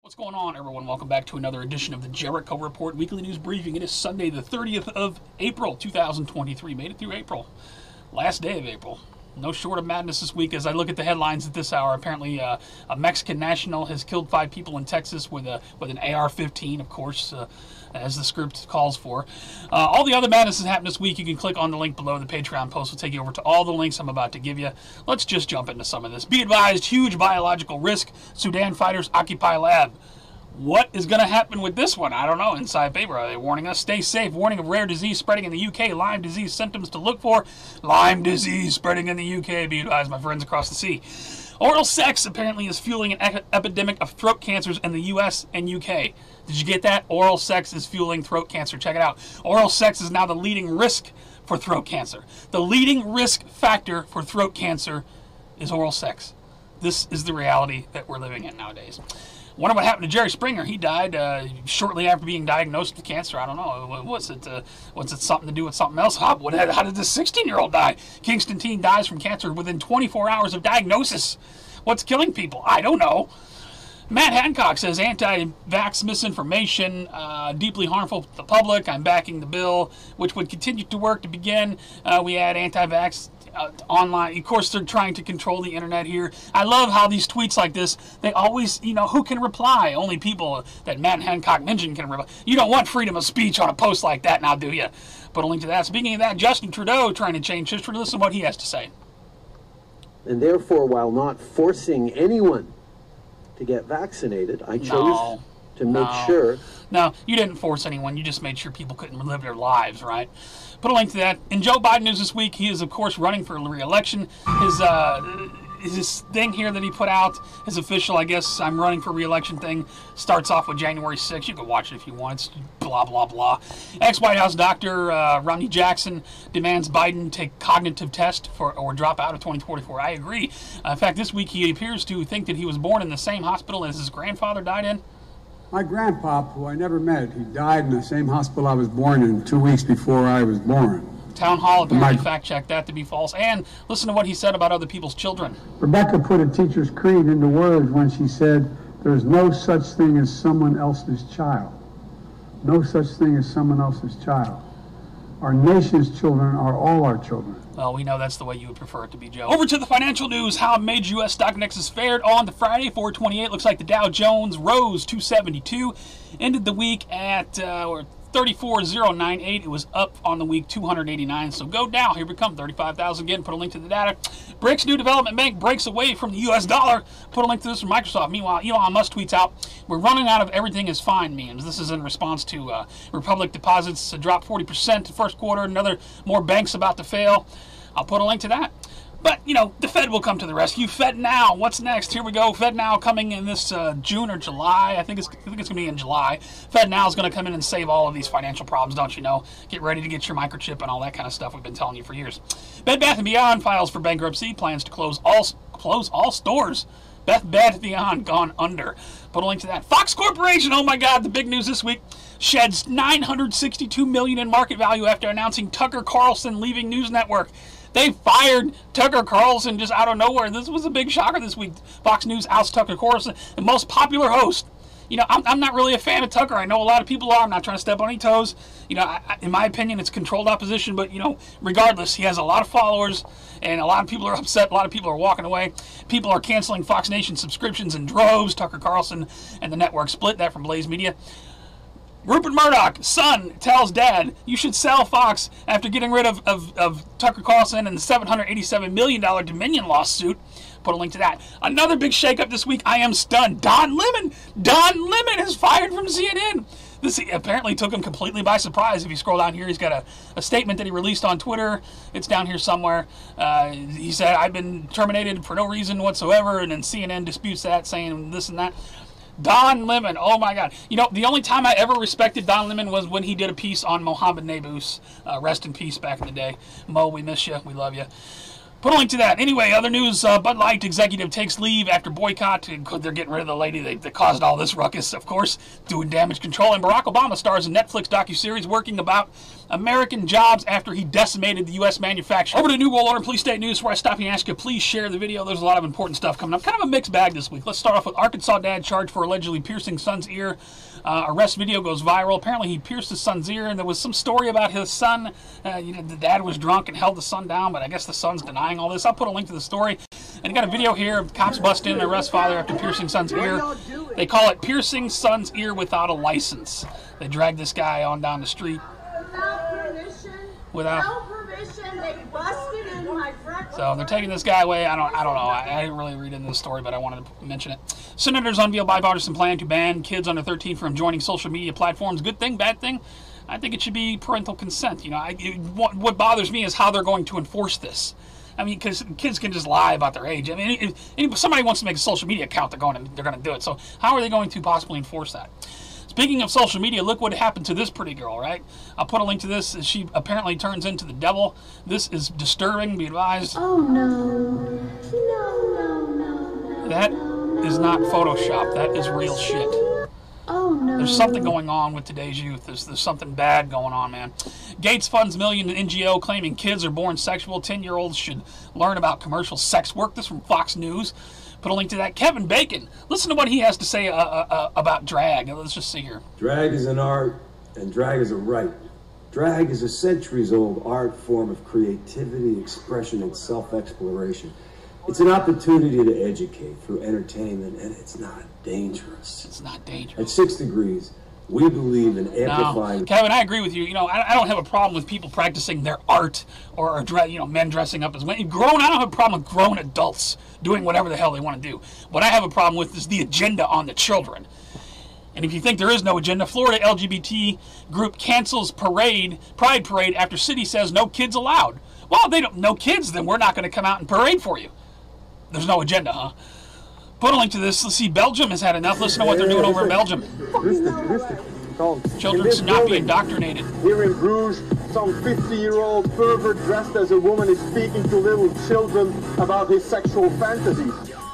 What's going on, everyone? Welcome back to another edition of the Jericho Report Weekly News Briefing. It is Sunday, the 30th of April, 2023. Made it through April. Last day of April. No short of madness this week as I look at the headlines at this hour. Apparently, a Mexican national has killed 5 people in Texas with an AR-15, of course, as the script calls for. All the other madness has happened this week. You can click on the link below. The Patreon post will take you over to all the links I'm about to give you. Let's just jump into some of this. Be advised, huge biological risk. Sudan fighters occupy lab. What is going to happen with this one? I don't know. Inside paper, are they warning us? Stay safe. Warning of rare disease spreading in the UK. Lyme disease symptoms to look for. Lyme disease spreading in the UK. Be advised, my friends across the sea. Oral sex apparently is fueling an epidemic of throat cancers in the US and UK. Did you get that? Oral sex is fueling throat cancer. Check it out. Oral sex is now the leading risk for throat cancer. The leading risk factor for throat cancer is oral sex. This is the reality that we're living in nowadays. Wonder what happened to Jerry Springer. He died shortly after being diagnosed with cancer. I don't know. Was it something to do with something else? How did this 16-year-old die? Kingston teen dies from cancer within 24 hours of diagnosis. What's killing people? I don't know. Matt Hancock says anti-vax misinformation, deeply harmful to the public. I'm backing the bill, which would continue to work to begin. We had anti-vax online. Of course, they're trying to control the internet here. I love how these tweets like this, they always, who can reply? Only people that Matt Hancock mentioned can reply. You don't want freedom of speech on a post like that now, do you? Put a link to that. Speaking of that, Justin Trudeau trying to change history. Listen to what he has to say. And therefore, while not forcing anyone to get vaccinated, I chose to make sure. No, you didn't force anyone. You just made sure people couldn't live their lives, right? Put a link to that. In Joe Biden news this week, he is, of course, running for re-election. His thing here that he put out, his official, I guess, I'm running for re-election thing, starts off with January 6th. You can watch it if you want. It's blah, blah, blah. Ex-White House doctor Romney Jackson demands Biden take cognitive test or drop out of 2044. I agree. In fact, this week he appears to think that he was born in the same hospital as his grandfather died in. My grandpop, who I never met, he died in the same hospital I was born in 2 weeks before I was born. Town Hall apparently fact-checked that to be false. And listen to what he said about other people's children. Rebecca put a teacher's creed into words when she said, there's no such thing as someone else's child. No such thing as someone else's child. Our nation's children are all our children. Well, we know that's the way you would prefer it to be, Joe. Over to the financial news. How major U.S. stock indexes fared on the Friday. 428. Looks like the Dow Jones rose 272. Ended the week at 34,098. It was up on the week 289. So go Dow. Here we come. 35,000 again. Put a link to the data. BRICS New Development Bank breaks away from the U.S. dollar. Put a link to this from Microsoft. Meanwhile, Elon Musk tweets out, we're running out of everything is fine memes. This is in response to Republic deposits dropped 40% the first quarter. Another more banks about to fail. I'll put a link to that. But, the Fed will come to the rescue. Fed Now, what's next? Here we go. Fed Now coming in this June or July. I think it's going to be in July. Fed Now is going to come in and save all of these financial problems, don't you know? Get ready to get your microchip and all that kind of stuff we've been telling you for years. Bed Bath & Beyond files for bankruptcy. Plans to close all stores. Bed Bath & Beyond gone under. Put a link to that. Fox Corporation, oh my God, the big news this week. Sheds $962 million in market value after announcing Tucker Carlson leaving News Network. They fired Tucker Carlson just out of nowhere. This was a big shocker this week. Fox News ousts Tucker Carlson, the most popular host. I'm not really a fan of Tucker. I know a lot of people are. I'm not trying to step on any toes. In my opinion, it's controlled opposition. But, regardless, he has a lot of followers, and a lot of people are upset. A lot of people are walking away. People are canceling Fox Nation subscriptions in droves. Tucker Carlson and the network split that from Blaze Media. Rupert Murdoch's son tells dad, you should sell Fox after getting rid of Tucker Carlson and the $787 million Dominion lawsuit. Put a link to that. Another big shakeup this week. I am stunned. Don Lemon is fired from CNN. This apparently took him completely by surprise. If you scroll down here, he's got a statement that he released on Twitter. It's down here somewhere. He said, I've been terminated for no reason whatsoever, and then CNN disputes that, saying this and that. Don Lemon, oh my God. The only time I ever respected Don Lemon was when he did a piece on Mohammed Nabous. Rest in peace back in the day. Mo, we miss you. We love you. Put a link to that. Anyway, other news, Bud Light executive takes leave after boycott. They're getting rid of the lady that caused all this ruckus, of course, doing damage control. And Barack Obama stars in Netflix docuseries working about American jobs after he decimated the U.S. manufacturing. Over to New World Order Police State News, where I stop you and ask you, please share the video. There's a lot of important stuff coming up. Kind of a mixed bag this week. Let's start off with Arkansas dad charged for allegedly piercing son's ear. Arrest video goes viral. Apparently he pierced his son's ear, and there was some story about his son. The dad was drunk and held the son down, but I guess the son's denying all this. I'll put a link to the story. And you got a video here of cops bust in and arrest father after piercing son's ear. They call it piercing son's ear without a license. They drag this guy on down the street. Without permission, they busted in my front. So they're taking this guy away. I don't know. I didn't really read into the story, but I wanted to mention it. Senators unveil bipartisan plan to ban kids under 13 from joining social media platforms. Good thing, bad thing? I think it should be parental consent. You know, what bothers me is how they're going to enforce this. I mean, because kids can just lie about their age. I mean, if somebody wants to make a social media account, they're going to do it. So how are they going to possibly enforce that? Speaking of social media, look what happened to this pretty girl, right? I'll put a link to this. She apparently turns into the devil. This is disturbing, be advised. Oh, no. No. That is not Photoshop. That is real shit. Oh, no. There's something going on with today's youth. There's something bad going on, man. Gates funds million NGO claiming kids are born sexual. 10-year-olds should learn about commercial sex work. This from Fox News. Put a link to that. Kevin Bacon. Listen to what he has to say about drag. Let's just see here. Drag is an art, and drag is a right. Drag is a centuries-old art form of creativity, expression, and self-exploration. It's an opportunity to educate through entertainment, and it's not dangerous. It's not dangerous. At 6 Degrees, we believe in amplifying. No, Kevin, I agree with you. You know, I don't have a problem with people practicing their art or men dressing up as women. I don't have a problem with grown adults doing whatever the hell they want to do. What I have a problem with is the agenda on the children. And if you think there is no agenda, Florida LGBT group cancels pride parade after city says no kids allowed. Well, they don't no kids, then we're not going to come out and parade for you. There's no agenda, huh? Put a link to this. Let's see. Belgium has had enough. Listen to what they're doing over in Belgium. Children should not be indoctrinated. Here in Bruges, some 50-year-old pervert dressed as a woman is speaking to little children about his sexual fantasies.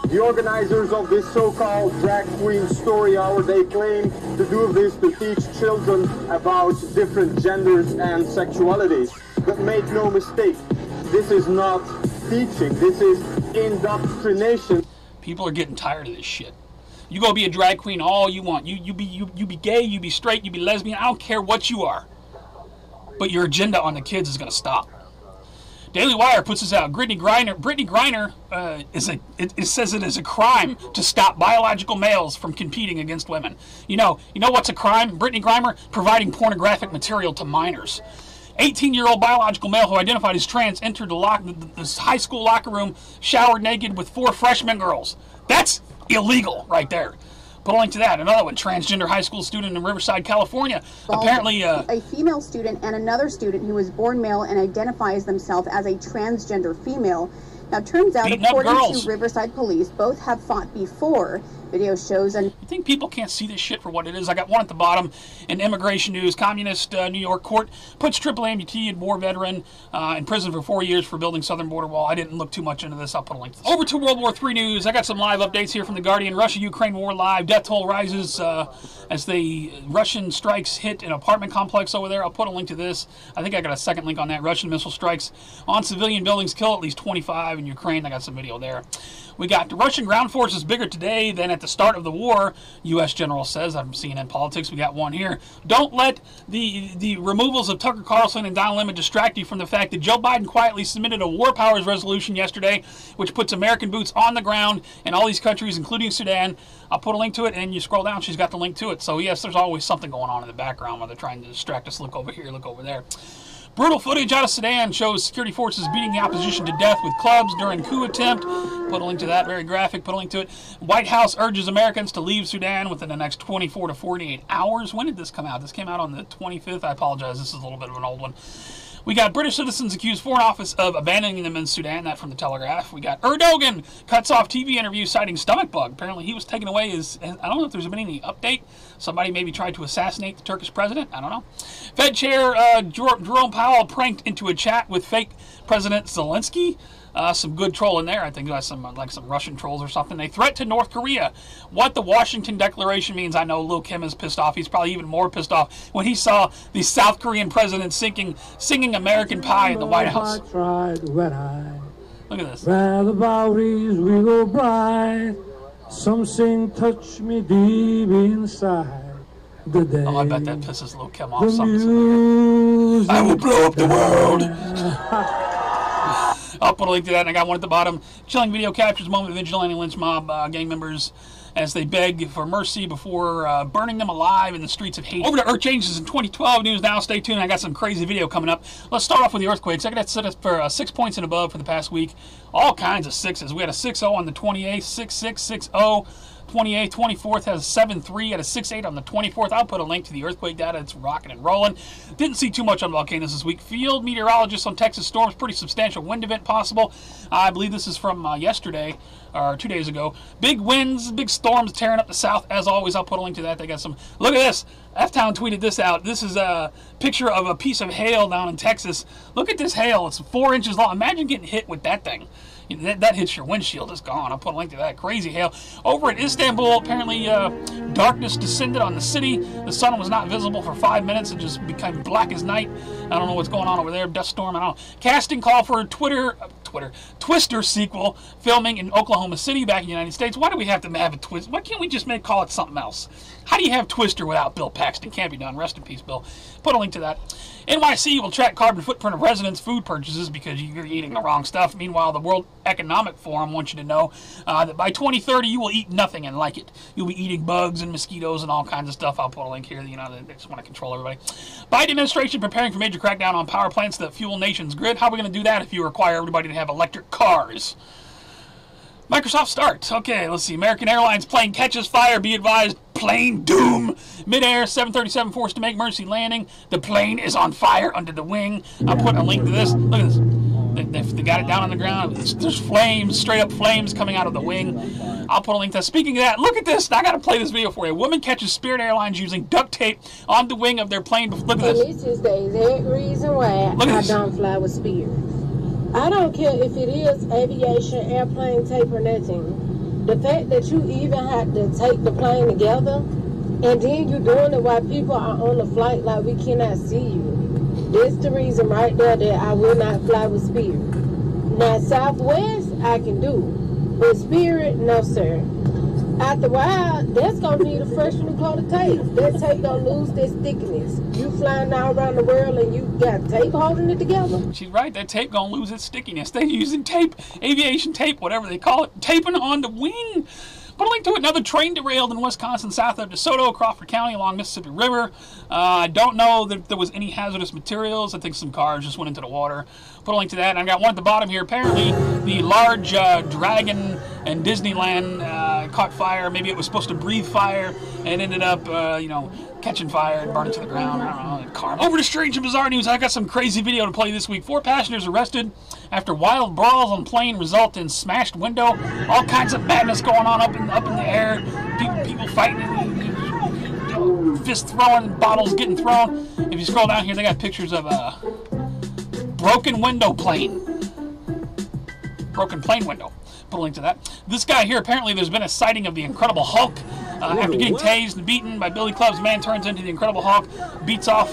The organizers of this so-called drag queen story hour, they claim to do this to teach children about different genders and sexualities. But make no mistake, this is not teaching, this is indoctrination. People are getting tired of this shit. You go be a drag queen all you want. You be gay, you be straight, you be lesbian. I don't care what you are. But your agenda on the kids is going to stop. Daily Wire puts this out. Brittany Griner it says it is a crime to stop biological males from competing against women. You know what's a crime? Brittany Griner providing pornographic material to minors. 18-year-old biological male who identified as trans entered the high school locker room, showered naked with 4 freshman girls. That's illegal right there. Put a link to that. Another one, transgender high school student in Riverside, California. Apparently, a female student and another student who was born male and identifies themselves as a transgender female. Now, it turns out, according to Riverside Police, both have fought before. Video shows and you think people can't see this shit for what it is? I got one at the bottom in immigration news. Communist New York court puts triple amputee and war veteran in prison for 4 years for building southern border wall. I didn't look too much into this. I'll put a link to this. Over to World War III news. I got some live updates here from The Guardian. Russia-Ukraine war live. Death toll rises as the Russian strikes hit an apartment complex over there. I'll put a link to this. I think I got a second link on that. Russian missile strikes on civilian buildings kill at least 25 in Ukraine. I got some video there. We got the Russian ground forces bigger today than at the start of the war, U.S. general says. I'm CNN Politics. We got one here. Don't let the removals of Tucker Carlson and Don Lemon distract you from the fact that Joe Biden quietly submitted a war powers resolution yesterday, which puts American boots on the ground in all these countries, including Sudan. I'll put a link to it, and you scroll down, she's got the link to it. So, yes, there's always something going on in the background where they're trying to distract us. Look over here, look over there. Brutal footage out of Sudan shows security forces beating the opposition to death with clubs during coup attempt. Put a link to that, very graphic. Put a link to it. White House urges Americans to leave Sudan within the next 24 to 48 hours. When did this come out? This came out on the 25th. I apologize, this is a little bit of an old one. We got British citizens accuse Foreign Office of abandoning them in Sudan. That from the Telegraph. We got Erdogan cuts off TV interview citing stomach bug. Apparently he was taken away as, I don't know if there's been any update. Somebody maybe tried to assassinate the Turkish president. I don't know. Fed Chair Jerome Powell pranked into a chat with fake President Zelensky. Some good trolling there. I think some like some Russian trolls or something. They threat to North Korea. What the Washington Declaration means, I know Lil Kim is pissed off. He's probably even more pissed off when he saw the South Korean president singing American Pie in the White House. Look at this. Where the bodies we go bright, some sing touch me deep inside. The day I bet that pisses Lil Kim off. I will blow up the world. I'll put a link to that, and I got one at the bottom. Chilling video captures moment of vigilante lynch mob gang members as they beg for mercy before burning them alive in the streets of Haiti. Over to Earth Changes in 2012 news now. Stay tuned. I got some crazy video coming up. Let's start off with the earthquakes. I got that set up for 6 points and above for the past week. All kinds of sixes. We had a 6-0 on the 28th, 6-6, 6-0. 28th, 24th has a 7-3 at a 6-8 on the 24th. I'll put a link to the earthquake data. It's rocking and rolling. Didn't see too much on volcanoes this week. Field meteorologists on Texas storms. Pretty substantial wind event possible. I believe this is from yesterday or 2 days ago. Big winds, big storms tearing up the south. As always, I'll put a link to that. They got some. Look at this. F-Town tweeted this out. This is a picture of a piece of hail down in Texas. Look at this hail. It's 4 inches long. Imagine getting hit with that thing. That hits your windshield, it's gone. I'll put a link to that. Crazy hail. Over at Istanbul, apparently darkness descended on the city. The sun was not visible for 5 minutes. It just became black as night. I don't know what's going on over there. Dust storm, I don't know. Casting call for Twister sequel filming in Oklahoma City back in the United States. Why do we have to have a twist? Why can't we just call it something else? How do you have Twister without Bill Paxton? Can't be done. Rest in peace, Bill. Put a link to that. NYC will track carbon footprint of residents' food purchases because you're eating the wrong stuff. Meanwhile, the World Economic Forum wants you to know that by 2030 you will eat nothing and like it. You'll be eating bugs and mosquitoes and all kinds of stuff. I'll put a link here. They just want to control everybody. Biden administration preparing for major crackdown on power plants that fuel nation's grid. How are we going to do that if you require everybody to have electric cars? Microsoft starts. Okay, let's see. American Airlines plane catches fire. Be advised, plane doom. Midair, 737 forced to make emergency landing. The plane is on fire under the wing. I'll put a link to this. Look at this. They got it down on the ground. There's flames, straight up flames coming out of the wing. I'll put a link to that. Speaking of that, look at this. I got to play this video for you. A woman catches Spirit Airlines using duct tape on the wing of their plane. Look at this. And this is the exact reason why I don't fly with Spirit. I don't care if it is aviation, airplane tape, or nothing. The fact that you even have to take the plane together, and then you're doing it while people are on the flight like we cannot see you. That's the reason right there that I will not fly with Spirit. Now, Southwest, I can do. But Spirit, no, sir. After a while, that's going to need a fresh new coat of tape. That tape going to lose their stickiness. You flying all around the world and you got tape holding it together? She's right. That tape going to lose its stickiness. They're using tape, aviation tape, whatever they call it, taping on the wing. Put a link to another train derailed in Wisconsin south of DeSoto, Crawford County along Mississippi River. I don't know that there was any hazardous materials. I think some cars just went into the water. Put a link to that. And I got one at the bottom here. Apparently, the large dragon in Disneyland caught fire. Maybe it was supposed to breathe fire and ended up, catching fire and burning to the ground. I don't know. Over to strange and bizarre news. I got some crazy video to play this week. 4 passengers arrested after wild brawls on plane result in smashed window. All kinds of madness going on up in the air. People fighting, fist throwing, bottles getting thrown. If you scroll down here, they got pictures of a broken window plane. Broken plane window. Put a link to that. This guy here, apparently there's been a sighting of the Incredible Hulk. After getting tased and beaten by Billy Club's man turns into the Incredible Hulk, beats off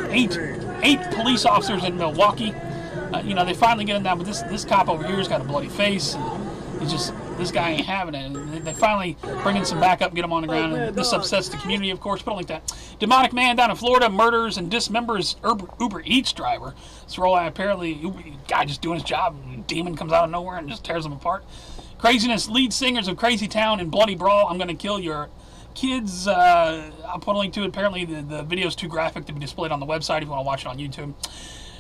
eight police officers in Milwaukee. They finally get him down, but this cop over here has got a bloody face. And he's just, this guy ain't having it. And they finally bring in some backup, get him on the ground. And this upsets the community, of course. Put a link to that. Demonic man down in Florida murders and dismembers Uber Eats driver. This role apparently, guy just doing his job. Demon comes out of nowhere and just tears them apart. Craziness, lead singers of Crazy Town and Bloody Brawl. I'm going to kill your kids. I'll put a link to it. Apparently the video's too graphic to be displayed on the website if you want to watch it on YouTube.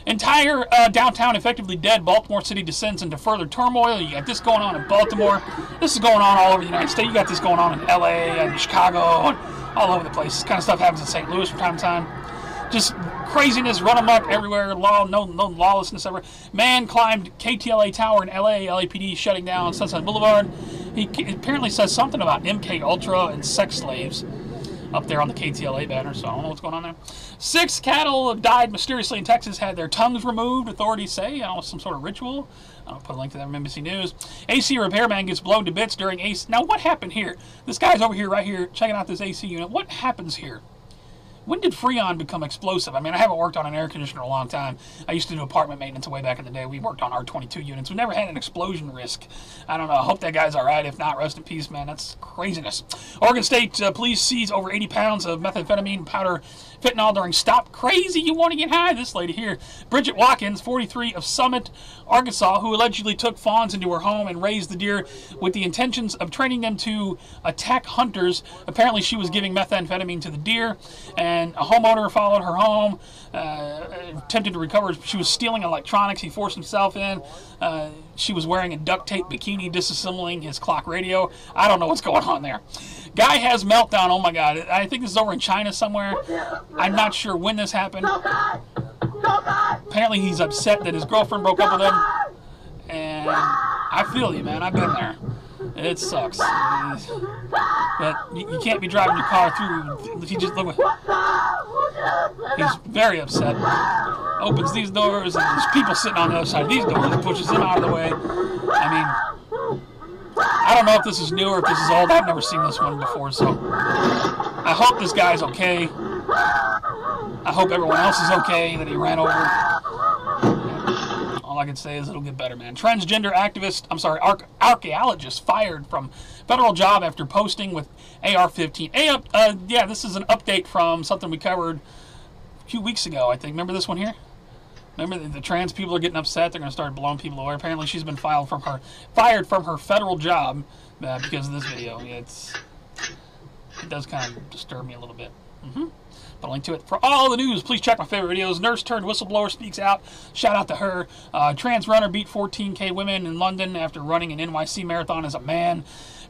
Entire downtown effectively dead. Baltimore City descends into further turmoil. You got this going on in Baltimore. This is going on all over the United States. You got this going on in LA and Chicago and all over the place. This kind of stuff happens in St. Louis from time to time. Just craziness, run amok everywhere. No lawlessness ever. Man climbed KTLA Tower in LA. LAPD shutting down Sunset Boulevard. He apparently says something about MK Ultra and sex slaves. up there on the KTLA banner, so I don't know what's going on there. 6 cattle died mysteriously in Texas, had their tongues removed, authorities say. Some sort of ritual. I'll put a link to that from NBC News. AC repairman gets blown to bits during AC. Now, what happened here? This guy's over here, right here, checking out this AC unit. What happens here? When did Freon become explosive? I mean, I haven't worked on an air conditioner in a long time. I used to do apartment maintenance way back in the day. We worked on R22 units. We never had an explosion risk. I don't know. I hope that guy's all right. If not, rest in peace, man. That's craziness. Oregon State police seize over 80 pounds of methamphetamine powder fentanyl during stop. Crazy, you want to get high? This lady here, Bridget Watkins, 43, of Summit, Arkansas, who allegedly took fawns into her home and raised the deer with the intentions of training them to attack hunters. Apparently, she was giving methamphetamine to the deer, and a homeowner followed her home, attempted to recover. She was stealing electronics. He forced himself in. She was wearing a duct tape bikini, disassembling his clock radio. I don't know what's going on there. Guy has meltdown. Oh my God. I think this is over in China somewhere. I'm not sure when this happened. Apparently he's upset that his girlfriend broke up with him. And I feel you, man. I've been there. It sucks. But you can't be driving your car through. He just look. He's very upset. Opens these doors, and there's people sitting on the other side of these doors. He pushes them out of the way. I mean, I don't know if this is new or if this is old. I've never seen this one before, so I hope this guy's okay. I hope everyone else is okay that he ran over. All I can say is it'll get better, man. Transgender archaeologist fired from federal job after posting with AR-15. Yeah, this is an update from something we covered a few weeks ago, I think. Remember this one here? Remember the trans people are getting upset. They're going to start blowing people away. Apparently, she's been fired from her federal job because of this video. It does kind of disturb me a little bit. Put a link to it. For all the news, please check my favorite videos. Nurse turned whistleblower speaks out. Shout out to her. Trans runner beat 14K women in London after running an NYC marathon as a man.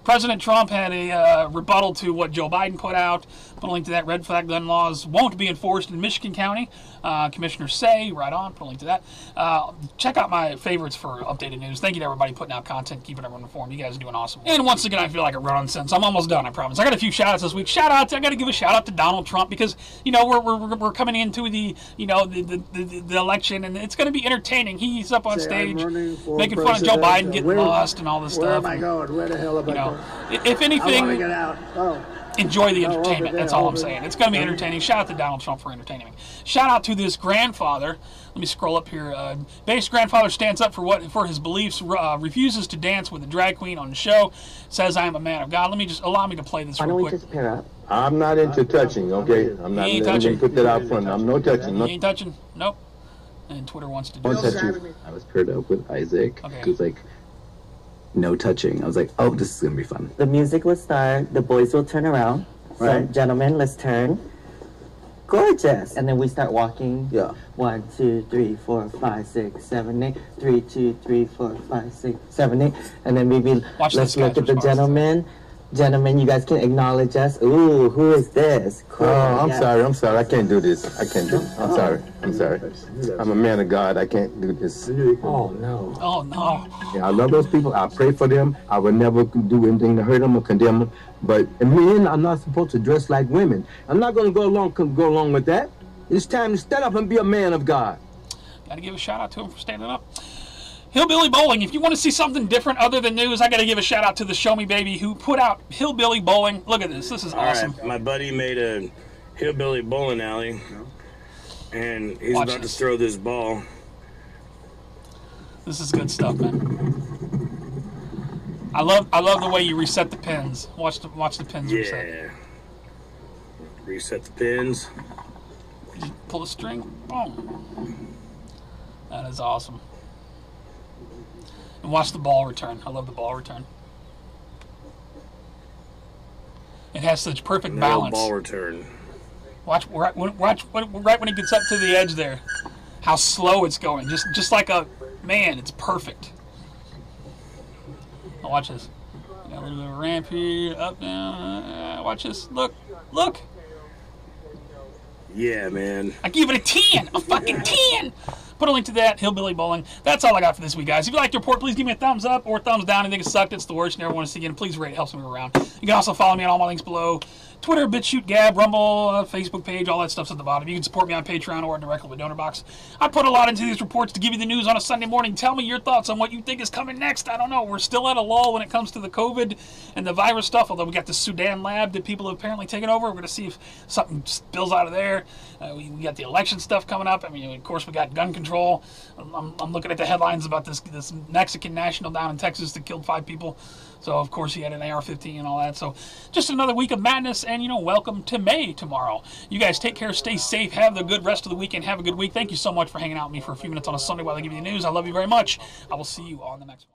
President Trump had a rebuttal to what Joe Biden put out. Put a link to that. Red flag gun laws won't be enforced in Michigan County. Commissioners say, right on. Put a link to that. Check out my favorites for updated news. Thank you to everybody putting out content, keeping everyone informed. You guys are doing awesome. And once again, I feel like a run-on sentence. I'm almost done, I promise. I got a few shout-outs this week. I got to give a shout-out to Donald Trump because, you know, we're coming into the, you know, the election, and it's going to be entertaining. He's up on stage making fun of Joe Biden getting lost and all this stuff. Where am I going? Where the hell am I going? If anything, I want to get out. enjoy the entertainment. That's all I'm saying. It's going to be entertaining. Shout out to Donald Trump for entertaining me. Shout out to this grandfather. Let me scroll up here. Base grandfather stands up for his beliefs. Refuses to dance with a drag queen on the show. Says I am a man of God. Allow me to play this real quick. Just pair up? I'm not into touching. Okay, I'm not. Let me put that out front. I'm no touching. No. You ain't touching. Nope. And Twitter wants to do it. I was paired up with Isaac. Okay. He was like, no touching. I was like, oh, this is gonna be fun. The music will start. The boys will turn around. Right. So, gentlemen, let's turn. Gorgeous. And then we start walking. Yeah. 1, 2, 3, 4, 5, 6, 7, 8. 3, 2, 3, 4, 5, 6, 7, 8. And then maybe let's look at the gentlemen. Gentlemen, you guys can acknowledge us. Ooh, who is this? Cool. Oh, I'm sorry. I can't do this. I can't do it. I'm sorry. I'm a man of God. I can't do this. Oh, no. Oh, no. Yeah, I love those people. I pray for them. I would never do anything to hurt them or condemn them. But men are not supposed to dress like women. I'm not going to go along with that. It's time to stand up and be a man of God. Got to give a shout out to him for standing up. Hillbilly Bowling. If you want to see something different other than news, I got to give a shout out to the Show Me Baby who put out Hillbilly Bowling. Look at this. This is awesome. All right. My buddy made a hillbilly bowling alley, and he's about to throw this ball. This is good stuff, man. I love the way you reset the pins. Watch the pins reset. Yeah. Reset the pins. Just pull the string. Boom. That is awesome. And watch the ball return. I love the ball return. It has such perfect balance. Ball return. Watch right when it gets up to the edge there. How slow it's going. Just like a man. It's perfect. Now watch this. Got a little bit of a ramp here. Up, down. Watch this. Look. Yeah, man. I give it a 10. A fucking 10. Put a link to that, Hillbilly Bowling. That's all I got for this week, guys. If you liked the report, please give me a thumbs up or a thumbs down. If you think it sucked, it's the worst, you never want to see it again. Please rate it. Helps me around. You can also follow me on all my links below. Twitter, BitChute, Gab, Rumble, Facebook page, all that stuff's at the bottom. You can support me on Patreon or directly with DonorBox. I put a lot into these reports to give you the news on a Sunday morning. Tell me your thoughts on what you think is coming next. I don't know. We're still at a lull when it comes to the COVID and the virus stuff, although we got the Sudan lab that people have apparently taken over. We're going to see if something spills out of there. We got the election stuff coming up. I mean, of course, we got gun control. I'm looking at the headlines about this Mexican national down in Texas that killed 5 people. So, of course, he had an AR-15 and all that. So, just another week of madness, and, you know, welcome to May tomorrow. You guys take care, stay safe, have the good rest of the weekend, have a good week. Thank you so much for hanging out with me for a few minutes on a Sunday while I give you the news. I love you very much. I will see you on the next one.